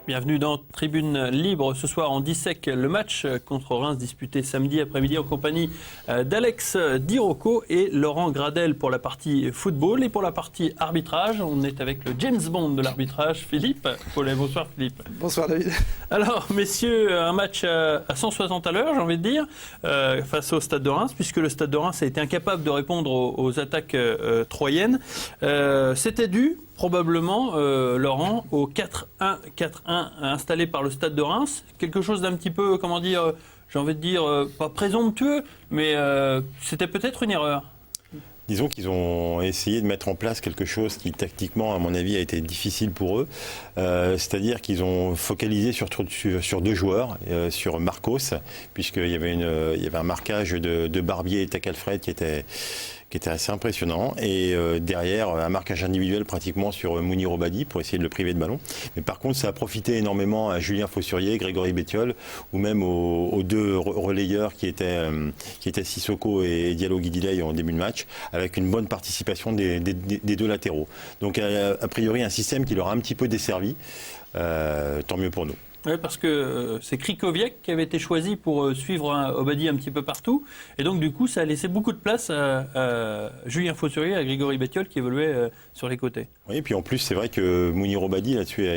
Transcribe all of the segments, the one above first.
Bienvenue dans Tribune Libre. Ce soir, on dissèque le match contre Reims disputé samedi après-midi en compagnie d'Alex Di Rocco et Laurent Gradel pour la partie football. Et pour la partie arbitrage, on est avec le James Bond de l'arbitrage, Philippe Paulet. Bonsoir Philippe. Bonsoir David. Alors messieurs, un match à 160 à l'heure, j'ai envie de dire, face au Stade de Reims, puisque le Stade de Reims a été incapable de répondre aux attaques troyennes. C'était dû probablement, Laurent, au 4-1 installé par le Stade de Reims. Quelque chose d'un petit peu, comment dire, j'ai envie de dire, pas présomptueux, mais c'était peut-être une erreur. Disons qu'ils ont essayé de mettre en place quelque chose qui, tactiquement, à mon avis, a été difficile pour eux. C'est-à-dire qu'ils ont focalisé sur deux joueurs, sur Marcos, puisqu'il y avait un marquage de Barbier et Tacalfred qui était assez impressionnant, et derrière un marquage individuel pratiquement sur Mounir Obadi pour essayer de le priver de ballon. Mais par contre, ça a profité énormément à Julien Faussurier, Grégory Bettiol, ou même aux deux relayeurs qui étaient Sissoko et Diallo Guidiley en début de match, avec une bonne participation des deux latéraux. Donc a priori un système qui leur a un petit peu desservi, tant mieux pour nous. Oui, parce que c'est Krikoviak qui avait été choisi pour suivre Obadi un petit peu partout. Et donc, du coup, ça a laissé beaucoup de place à Julien Faussurier et à Grégory Bettiol qui évoluaient sur les côtés. Oui, et puis en plus, c'est vrai que Mounir Obadi, là-dessus,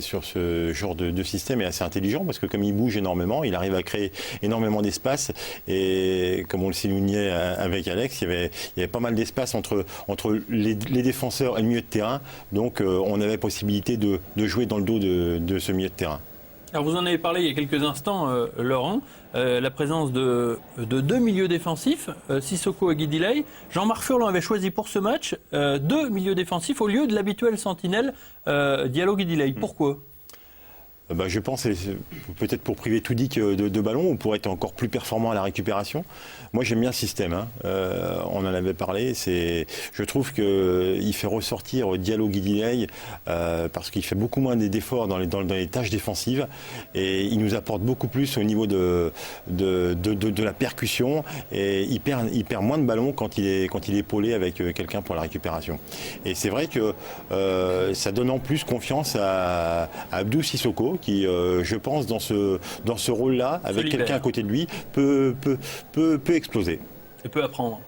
sur ce genre de système, est assez intelligent parce que comme il bouge énormément, il arrive à créer énormément d'espace. Et comme on le soulignait avec Alex, il y avait pas mal d'espace entre les défenseurs et le milieu de terrain. Donc, on avait possibilité de jouer dans le dos de ce milieu de terrain. Alors vous en avez parlé il y a quelques instants, Laurent, la présence de deux milieux défensifs, Sissoko et Guidiley. Jean-Marc Furlan avait choisi pour ce match deux milieux défensifs au lieu de l'habituel sentinelle Diallo Guidiley. Pourquoi ? Je pense peut-être pour priver Toudik de ballon ou pour être encore plus performant à la récupération. Moi j'aime bien le système, on en avait parlé. Je trouve qu'il fait ressortir Diallo Guidiley parce qu'il fait beaucoup moins d'efforts dans les tâches défensives et il nous apporte beaucoup plus au niveau de la percussion et il perd moins de ballons quand il est épaulé avec quelqu'un pour la récupération. Et c'est vrai que ça donne en plus confiance à Abdou Sissoko qui, je pense, dans ce rôle-là, avec quelqu'un à côté de lui, peut exploser. Et peut apprendre.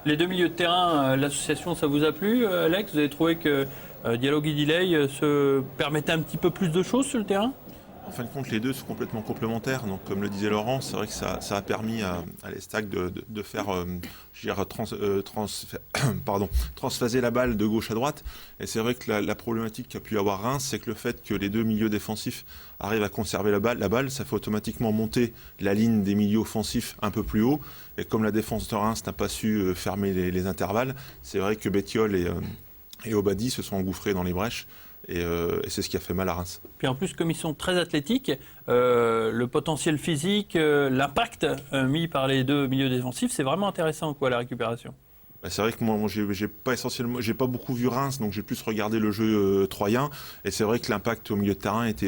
Les deux milieux de terrain, l'association, ça vous a plu, Alex ? Vous avez trouvé que Diallo Guidiley se permettait un petit peu plus de choses sur le terrain ? En fin de compte, les deux sont complètement complémentaires. Donc, comme le disait Laurent, c'est vrai que ça a permis à l'Estac de faire transphaser la balle de gauche à droite. Et c'est vrai que la problématique qu'a pu avoir Reims, c'est que le fait que les deux milieux défensifs arrivent à conserver la balle, ça fait automatiquement monter la ligne des milieux offensifs un peu plus haut. Et comme la défense de Reims n'a pas su fermer les intervalles, c'est vrai que Bettiol et Obadi se sont engouffrés dans les brèches. Et c'est ce qui a fait mal à Reims. Puis en plus, comme ils sont très athlétiques, le potentiel physique, l'impact mis par les deux milieux défensifs, c'est vraiment intéressant la récupération. C'est vrai que moi j'ai pas beaucoup vu Reims, donc j'ai plus regardé le jeu troyen. Et c'est vrai que l'impact au milieu de terrain était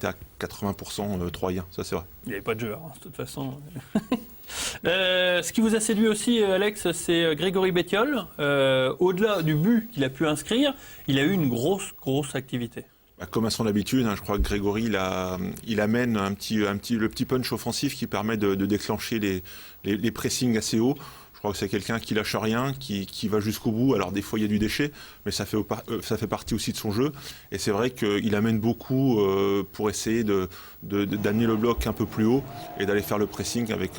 à 80% troyen, ça c'est vrai. Il n'y avait pas de joueur, de toute façon. Ce qui vous a séduit aussi, Alex, c'est Grégory Bettiol. Au-delà du but qu'il a pu inscrire, il a eu une grosse activité. Comme à son habitude, je crois que Grégory il amène le petit punch offensif qui permet de déclencher les pressings assez hauts. Je crois que c'est quelqu'un qui lâche rien, qui va jusqu'au bout. Alors des fois il y a du déchet, mais ça fait partie aussi de son jeu. Et c'est vrai qu'il amène beaucoup pour essayer d'amener le bloc un peu plus haut et d'aller faire le pressing avec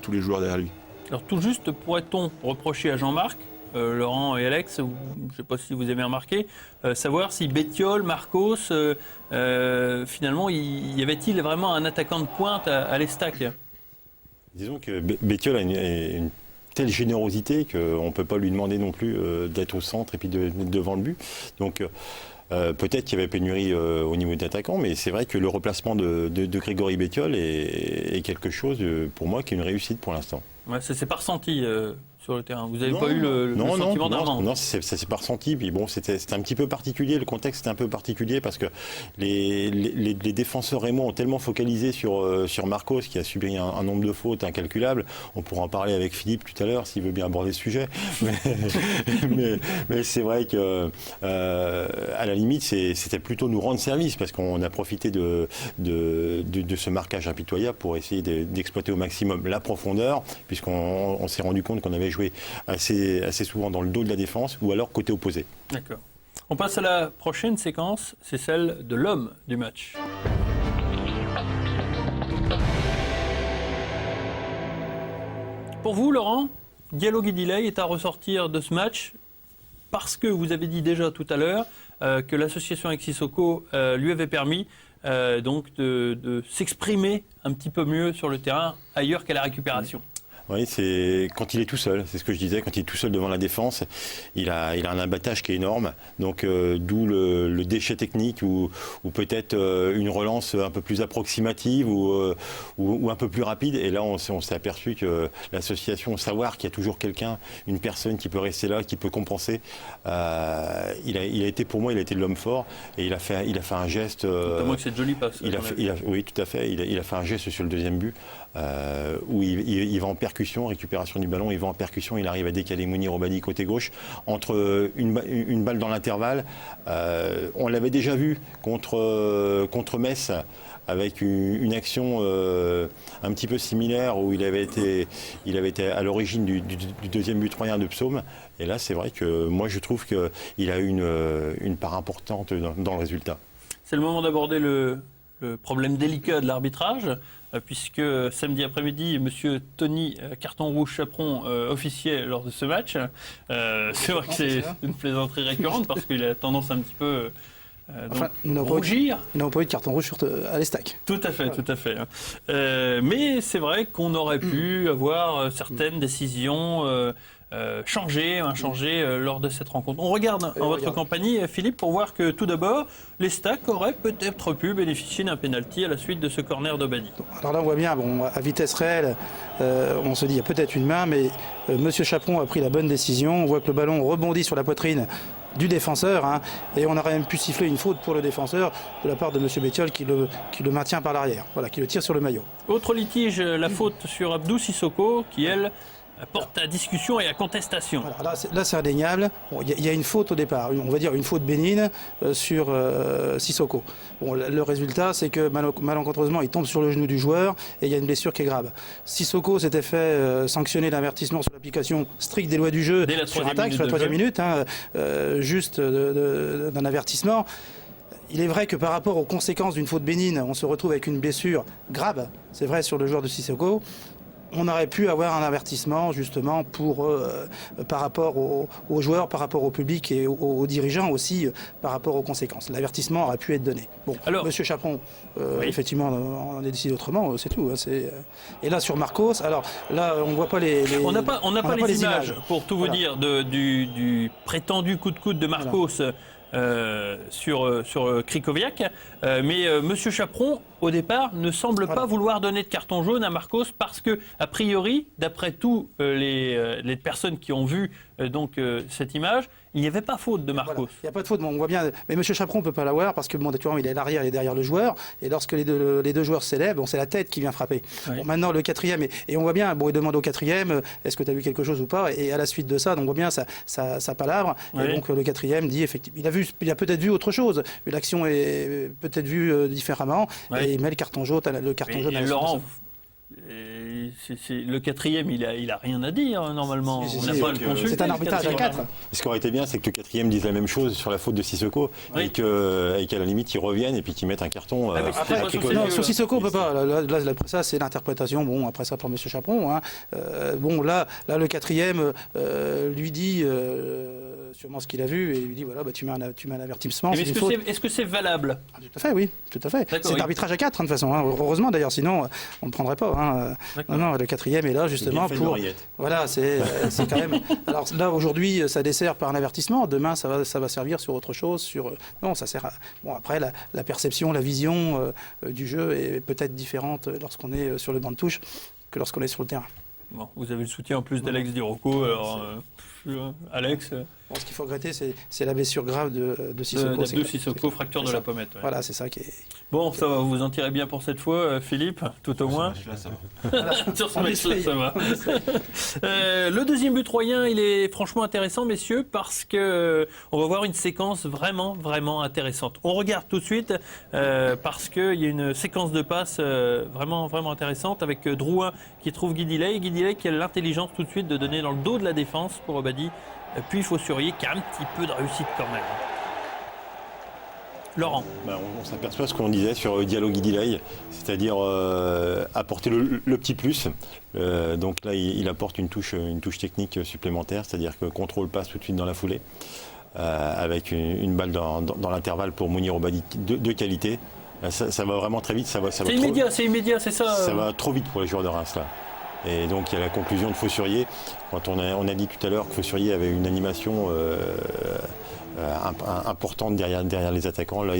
tous les joueurs derrière lui. Alors tout juste, pourrait-on reprocher à Jean-Marc, Laurent et Alex, je ne sais pas si vous avez remarqué, savoir si Bettiol, Marcos, finalement, y avait-il vraiment un attaquant de pointe à l'Estac ? Disons que Bettiol a une telle générosité qu'on ne peut pas lui demander non plus d'être au centre et puis devant le but. Donc peut-être qu'il y avait pénurie au niveau des attaquants, mais c'est vrai que le replacement de Grégory Bettiol est quelque chose, pour moi, qui est une réussite pour l'instant. Ouais, c'est pas ressenti sur le terrain. Vous n'avez pas eu le sentiment d'un manque? Non, ça s'est pas ressenti. Puis bon, c'était un petit peu particulier. Le contexte était un peu particulier parce que les défenseurs rémois ont tellement focalisé sur Marcos, qui a subi un nombre de fautes incalculable. On pourra en parler avec Philippe tout à l'heure s'il veut bien aborder le sujet. Mais c'est vrai que à la limite, c'était plutôt nous rendre service parce qu'on a profité de ce marquage impitoyable pour essayer d'exploiter au maximum la profondeur, puisqu'on s'est rendu compte qu'on avait joué assez souvent dans le dos de la défense ou alors côté opposé. D'accord. On passe à la prochaine séquence, c'est celle de l'homme du match. Pour vous, Laurent, Diallo Guédilei est à ressortir de ce match parce que vous avez dit déjà tout à l'heure que l'association avec Sissoko lui avait permis donc de s'exprimer un petit peu mieux sur le terrain ailleurs qu'à la récupération. Oui, c'est quand il est tout seul, c'est ce que je disais, quand il est tout seul devant la défense, il a un abattage qui est énorme, donc d'où le déchet technique ou peut-être une relance un peu plus approximative ou un peu plus rapide. Et là, on s'est aperçu que l'association, savoir qu'il y a toujours quelqu'un, une personne qui peut rester là, qui peut compenser, il a été pour moi, il a été l'homme fort et il a fait un geste. Notamment que cette jolie passe. Oui, tout à fait. Il a fait un geste sur le deuxième but où il va en percussion. Récupération du ballon, il va en percussion, il arrive à décaler Mounir Obadi côté gauche, entre une balle dans l'intervalle. On l'avait déjà vu contre Metz, avec une action un petit peu similaire où il avait été à l'origine du deuxième but troyen de Psaume. Et là, c'est vrai que moi, je trouve qu'il a eu une part importante dans le résultat. C'est le moment d'aborder le problème délicat de l'arbitrage, puisque samedi après-midi, M. Tony Carton Rouge Chaperon officiait lors de ce match. C'est vrai que c'est une plaisanterie récurrente parce qu'il a tendance un petit peu rougir. Nous n'avons pas eu de carton rouge à l'Estac. Tout à fait, tout à fait. Mais c'est vrai qu'on aurait pu avoir certaines décisions changées lors de cette rencontre. On regarde en votre compagnie, Philippe, pour voir que tout d'abord, l'Estac aurait peut-être pu bénéficier d'un pénalty à la suite de ce corner d'Obadi. Alors là, on voit bien, à vitesse réelle, on se dit il y a peut-être une main, mais M. Chaperon a pris la bonne décision. On voit que le ballon rebondit sur la poitrine du défenseur, et on aurait même pu siffler une faute pour le défenseur de la part de M. Bettiol qui le maintient par l'arrière, qui le tire sur le maillot. Autre litige, la faute sur Abdou Sissoko qui, elle, porte à discussion et à contestation. Voilà, là, c'est indéniable. Il y a une faute au départ, on va dire une faute bénigne sur Sissoko. Le résultat, c'est que malencontreusement, il tombe sur le genou du joueur et il y a une blessure qui est grave. Sissoko s'était fait sanctionner d'avertissement sur l'application stricte des lois du jeu sur la troisième minute, juste d'un avertissement. Il est vrai que par rapport aux conséquences d'une faute bénigne, on se retrouve avec une blessure grave, c'est vrai, sur le joueur de Sissoko. On aurait pu avoir un avertissement justement par rapport aux joueurs, par rapport au public et aux dirigeants aussi, par rapport aux conséquences. L'avertissement aurait pu être donné. Alors, M. Chaperon, effectivement, on a décidé autrement, c'est tout. Et là, sur Marcos, alors là, on ne voit pas les on n'a pas les images, pour tout vous dire, du prétendu coup de coude de Marcos. Sur Krikoviak, mais M. Chaperon, au départ, ne semble pas vouloir donner de carton jaune à Marcos parce que, a priori, d'après tous les personnes qui ont vu cette image, il n'y avait pas faute de Marcos. Il n'y a pas de faute, on voit bien. Mais M. Chaperon ne peut pas l'avoir parce que naturellement, il est à l'arrière, il est derrière le joueur. Et lorsque les deux joueurs s'élèvent, c'est la tête qui vient frapper. Oui. Maintenant, le quatrième, et on voit bien, il demande au quatrième, est-ce que tu as vu quelque chose ou pas? Et à la suite de ça, on voit bien ça palabre. Oui. Et donc le quatrième dit effectivement, il a peut-être vu autre chose. L'action est peut-être vue différemment. Oui. Et il met le carton jaune à la Laurent, le quatrième, il a rien à dire normalement. C'est un arbitrage à 4. Ce qui aurait été bien, c'est que le quatrième dise la même chose sur la faute de Sissoko et qu'à la limite ils reviennent et puis qu'ils mettent un carton. Sur Sissoko, on peut pas. Là, après ça, c'est l'interprétation. Après ça, par M. Chaperon. Là, le quatrième lui dit sûrement ce qu'il a vu et lui dit voilà, tu mets un avertissement. Est-ce que c'est valable? Tout à fait, oui, tout à fait. C'est l'arbitrage à 4 de toute façon. Heureusement d'ailleurs, sinon on ne prendrait pas. Non, le quatrième est là justement pour. Voilà, c'est quand même. Alors là aujourd'hui, ça dessert par un avertissement. Demain, ça va servir sur autre chose. Non, ça sert. Après la perception, la vision du jeu est peut-être différente lorsqu'on est sur le banc de touche que lorsqu'on est sur le terrain. Bon, vous avez le soutien en plus d'Alex Di-Rocco. Alors, Alex, Bon, ce qu'il faut regretter, c'est la blessure grave de Sissoko. de Sissoko, fracture de la pommette. Ouais. Voilà, c'est ça qui est... Bon, ça va, vous vous en tirez bien pour cette fois, Philippe, tout au moins. Sur ce match-là, ça va. Le deuxième but troyen, il est franchement intéressant, messieurs, parce que on va voir une séquence vraiment, vraiment intéressante. On regarde tout de suite, parce qu'il y a une séquence de passes vraiment, vraiment intéressante avec Drouin qui trouve Guidiley. Guidiley qui a l'intelligence tout de suite de donner dans le dos de la défense pour Obadi. Puis Fosurier qui a un petit peu de réussite quand même. Laurent. On s'aperçoit ce qu'on disait sur Diallo Guidiley, c'est-à-dire apporter le petit plus. Donc là, il apporte une touche technique supplémentaire, c'est-à-dire que contrôle passe tout de suite dans la foulée, avec une balle dans l'intervalle pour Mounir Obadi de qualité. Ça va vraiment très vite. C'est immédiat, c'est ça. Ça va trop vite pour les joueurs de Reims là. Et donc il y a la conclusion de Fosurier. Quand on a dit tout à l'heure que Fosurier avait une animation importante derrière les attaquants, là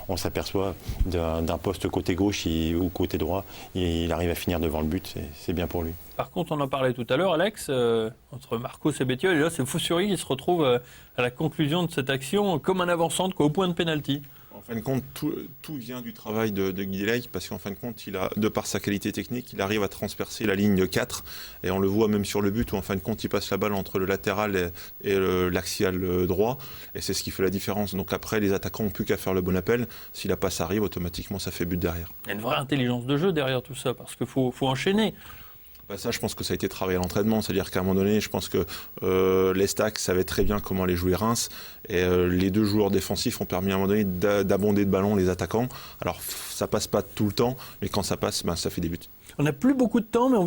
on s'aperçoit d'un poste côté gauche ou côté droit. Il arrive à finir devant le but, c'est bien pour lui. Par contre, on en parlait tout à l'heure, Alex, entre Marcos et Bettiol, et là c'est Fosurier qui se retrouve à la conclusion de cette action comme un avant-centre au point de pénalty. En fin de compte, tout vient du travail de Guidiley, parce qu'en fin de compte, de par sa qualité technique, il arrive à transpercer la ligne 4, et on le voit même sur le but où en fin de compte, il passe la balle entre le latéral et l'axial droit, et c'est ce qui fait la différence. Donc après, les attaquants n'ont plus qu'à faire le bon appel. Si la passe arrive, automatiquement, ça fait but derrière. Il y a une vraie intelligence de jeu derrière tout ça, parce qu'il faut enchaîner. Ça, je pense que ça a été travaillé à l'entraînement, c'est-à-dire qu'à un moment donné, je pense que l'Estac savait très bien comment aller jouer Reims, et les deux joueurs défensifs ont permis à un moment donné d'abonder de ballons les attaquants. Alors ça passe pas tout le temps, mais quand ça passe, ça fait des buts. On n'a plus beaucoup de temps, mais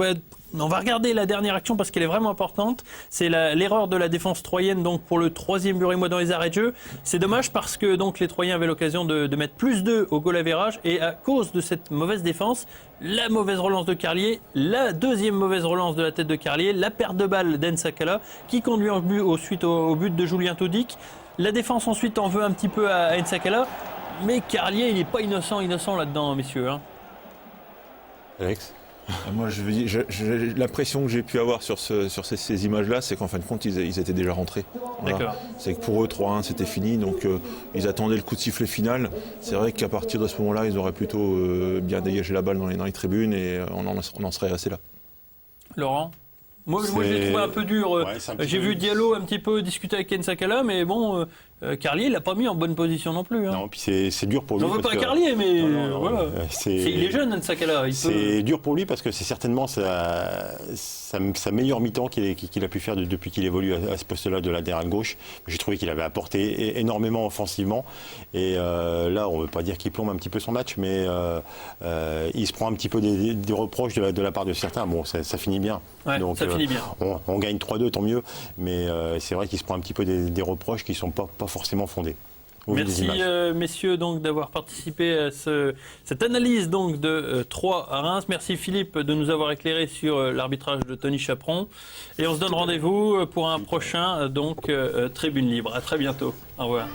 on va regarder la dernière action parce qu'elle est vraiment importante. C'est l'erreur de la défense troyenne donc pour le troisième but rémois dans les arrêts de jeu. C'est dommage parce que donc les Troyens avaient l'occasion de mettre plus 2 au goal average, et à cause de cette mauvaise défense, la mauvaise relance de Carlier, la deuxième mauvaise relance de la tête de Carlier, la perte de balle d'Ensakala qui conduit ensuite au but de Julien Taudic. La défense ensuite en veut un petit peu à Ensakala, mais Carlier il n'est pas innocent là-dedans, messieurs. Hein. Alex ? Moi, l'impression que j'ai pu avoir sur ces images-là, c'est qu'en fin de compte, ils étaient déjà rentrés. Voilà. D'accord. C'est que pour eux, 3-1, c'était fini. Donc, ils attendaient le coup de sifflet final. C'est vrai qu'à partir de ce moment-là, ils auraient plutôt bien dégagé la balle dans les tribunes, et on en serait resté là. Laurent ? Moi je l'ai trouvé un peu dur. Ouais, j'ai vu Diallo un petit peu discuter avec Ensakala, mais bon, Carlier, il l'a pas mis en bonne position non plus. Hein. Non, puis c'est dur pour lui. J'en veux pas Carlier, mais voilà. Il est jeune, Ensakala. C'est dur pour lui parce que c'est certainement sa meilleure mi-temps qu'il a pu faire depuis qu'il évolue à ce poste-là de latéral gauche. J'ai trouvé qu'il avait apporté énormément offensivement. Et là, on ne veut pas dire qu'il plombe un petit peu son match, mais il se prend un petit peu des reproches de la part de certains. Bon, ça finit bien. Ouais, donc, ça finit bien. On gagne 3-2, tant mieux. Mais c'est vrai qu'il se prend un petit peu des reproches qui ne sont pas forcément fondés. Merci messieurs donc d'avoir participé à cette analyse donc de 3 à Reims. Merci Philippe de nous avoir éclairé sur l'arbitrage de Tony Chaperon. Et on se donne rendez-vous pour un prochain donc Tribune Libre. À très bientôt. Au revoir.